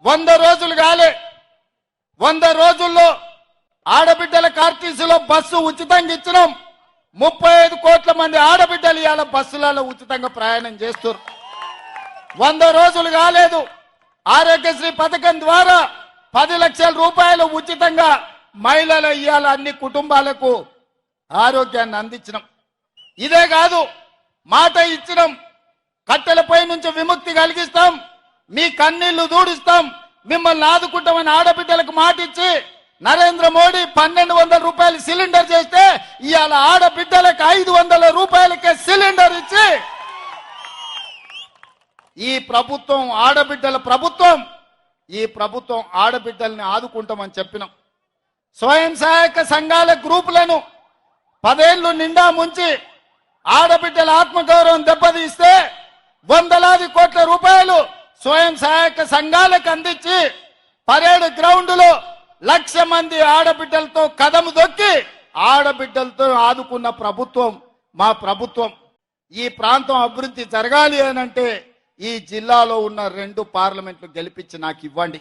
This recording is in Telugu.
100 రోజులు కాలే 100 రోజుల్లో ఆడబిడ్డలకు ఆర్టీసీలో బస్సు ఉచితంగా ఇచ్చినాం. 35 కోట్ల మంది ఆడబిడ్డలు ఇవాళ బస్సులలో ఉచితంగా ప్రయాణం చేస్తారు. 100 రోజులు కాలేదు, ఆరోగ్యశ్రీ పథకం ద్వారా 10 లక్షల రూపాయలు ఉచితంగా మహిళలు ఇవాళ అన్ని కుటుంబాలకు ఆరోగ్యాన్ని అందించినాం. ఇదే కాదు, మాట ఇచ్చినాం, కట్టెలపై నుంచి విముక్తి కలిగిస్తాం, మీ కన్నీళ్లు దూడిస్తాం, మిమ్మల్ని ఆదుకుంటామని ఆడబిడ్డలకు మాట ఇచ్చి నరేంద్ర మోడీ 1200 రూపాయలు సిలిండర్ చేస్తే ఇవాళ ఆడబిడ్డలకు 500 రూపాయలకే సిలిండర్ ఇచ్చి ఈ ప్రభుత్వం ఆడబిడ్డల ప్రభుత్వం, ఈ ప్రభుత్వం ఆడబిడ్డల్ని ఆదుకుంటామని చెప్పినాం. స్వయం సహాయక సంఘాల గ్రూపులను 10 ఏళ్లు నిండా ముంచి ఆడబిడ్డల ఆత్మగౌరవం దెబ్బతీస్తే వందలాది కోట్ల రూపాయలు స్వయం సహాయక సంఘాలకు అందించి పరేడ్ గ్రౌండ్ లో 1,00,000 మంది ఆడబిడ్డలతో కదము దొక్కి ఆడబిడ్డలతో ఆదుకున్న ప్రభుత్వం మా ప్రభుత్వం. ఈ ప్రాంతం అభివృద్ధి జరగాలి అనంటే ఈ జిల్లాలో ఉన్న 2 పార్లమెంట్లు గెలిపించి నాకు ఇవ్వండి.